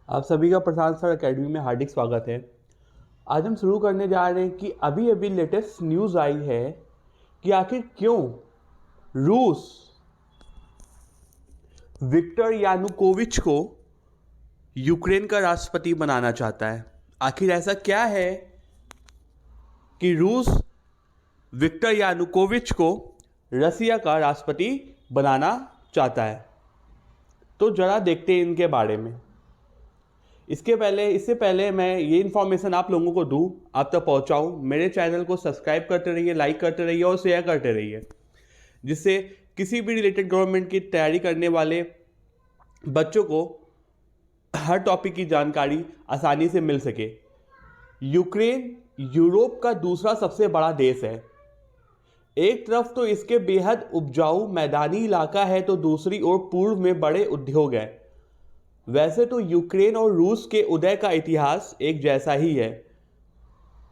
आप सभी का प्रशांत सर अकेडमी में हार्दिक स्वागत है। आज हम शुरू करने जा रहे हैं कि अभी अभी लेटेस्ट न्यूज़ आई है कि आखिर क्यों रूस विक्टर यानुकोविच को यूक्रेन का राष्ट्रपति बनाना चाहता है। आखिर ऐसा क्या है कि रूस विक्टर यानुकोविच को रसिया का राष्ट्रपति बनाना चाहता है। तो जरा देखते हैं इनके बारे में। इससे पहले मैं ये इन्फॉर्मेशन आप लोगों को दूं, आप तक पहुंचाऊं, मेरे चैनल को सब्सक्राइब करते रहिए, लाइक करते रहिए और शेयर करते रहिए, जिससे किसी भी रिलेटेड गवर्नमेंट की तैयारी करने वाले बच्चों को हर टॉपिक की जानकारी आसानी से मिल सके। यूक्रेन यूरोप का दूसरा सबसे बड़ा देश है। एक तरफ तो इसके बेहद उपजाऊ मैदानी इलाका है, तो दूसरी ओर पूर्व में बड़े उद्योग हैं। वैसे तो यूक्रेन और रूस के उदय का इतिहास एक जैसा ही है,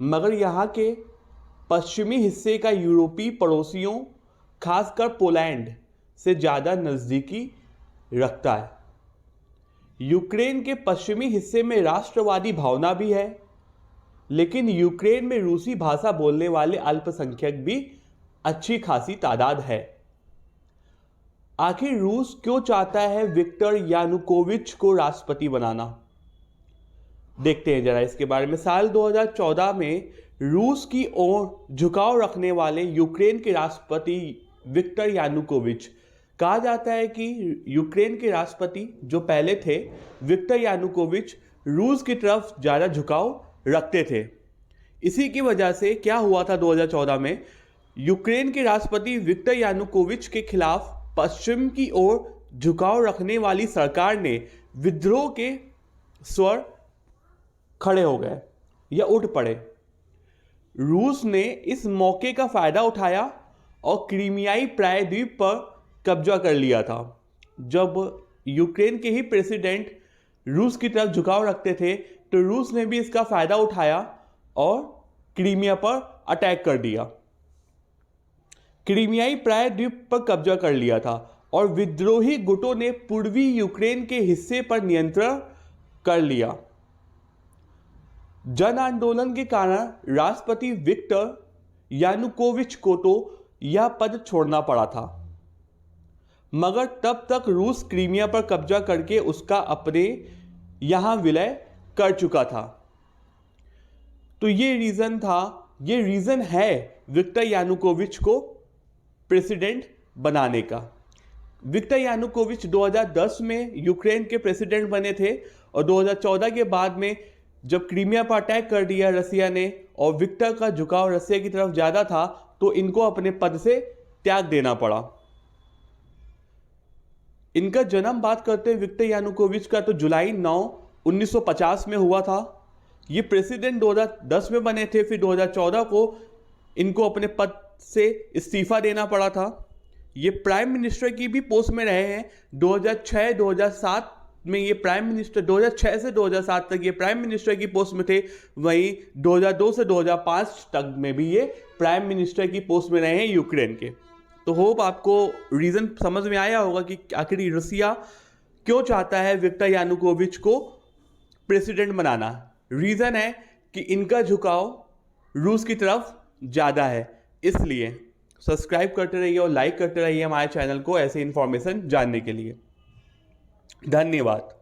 मगर यहाँ के पश्चिमी हिस्से का यूरोपीय पड़ोसियों, खासकर पोलैंड से ज़्यादा नज़दीकी रखता है। यूक्रेन के पश्चिमी हिस्से में राष्ट्रवादी भावना भी है, लेकिन यूक्रेन में रूसी भाषा बोलने वाले अल्पसंख्यक भी अच्छी खासी तादाद है। आखिर रूस क्यों चाहता है विक्टर यानुकोविच को राष्ट्रपति बनाना? देखते हैं जरा इसके बारे में। साल 2014 में रूस की ओर झुकाव रखने वाले यूक्रेन के राष्ट्रपति विक्टर यानुकोविच, कहा जाता है कि यूक्रेन के राष्ट्रपति जो पहले थे विक्टर यानुकोविच, रूस की तरफ ज़्यादा झुकाव रखते थे। इसी की वजह से क्या हुआ था, 2014 में यूक्रेन के राष्ट्रपति विक्टर यानुकोविच के खिलाफ पश्चिम की ओर झुकाव रखने वाली सरकार ने विद्रोह के स्वर खड़े हो गए या उठ पड़े। रूस ने इस मौके का फायदा उठाया और क्रीमियाई प्रायद्वीप पर कब्जा कर लिया था। जब यूक्रेन के ही प्रेसिडेंट रूस की तरफ झुकाव रखते थे, तो रूस ने भी इसका फायदा उठाया और क्रीमिया पर अटैक कर दिया। क्रीमियाई प्रायद्वीप पर कब्जा कर लिया था और विद्रोही गुटों ने पूर्वी यूक्रेन के हिस्से पर नियंत्रण कर लिया। जन आंदोलन के कारण राष्ट्रपति विक्टर यानुकोविच को तो यह पद छोड़ना पड़ा था, मगर तब तक रूस क्रीमिया पर कब्जा करके उसका अपने यहां विलय कर चुका था। तो ये रीजन है विक्टर यानुकोविच को प्रेसिडेंट बनाने का। विक्टर यानुकोविच 2010 में यूक्रेन के प्रेसिडेंट बने थे और 2014 के बाद में जब क्रीमिया पर अटैक कर दिया रसिया ने और विक्टर का झुकाव रसिया की तरफ ज़्यादा था, तो इनको अपने पद से त्याग देना पड़ा। इनका जन्म बात करते हैं विक्टर यानुकोविच का, तो जुलाई 9, 1950 में हुआ था। ये प्रेसिडेंट 2010 में बने थे, फिर 2014 को इनको अपने पद से इस्तीफा देना पड़ा था। ये प्राइम मिनिस्टर की भी पोस्ट में रहे हैं। 2006-2007 में ये प्राइम मिनिस्टर, 2006 से 2007 तक ये प्राइम मिनिस्टर की पोस्ट में थे। वहीं 2002 से 2005 तक में भी ये प्राइम मिनिस्टर की पोस्ट में रहे हैं यूक्रेन के। तो होप आपको रीज़न समझ में आया होगा कि आखिर रसिया क्यों चाहता है विक्टर यानुकोविच को प्रेसिडेंट बनाना। रीज़न है कि इनका झुकाव रूस की तरफ ज़्यादा है। इसलिए सब्सक्राइब करते रहिए और लाइक करते रहिए हमारे चैनल को ऐसे इन्फॉर्मेशन जानने के लिए। धन्यवाद।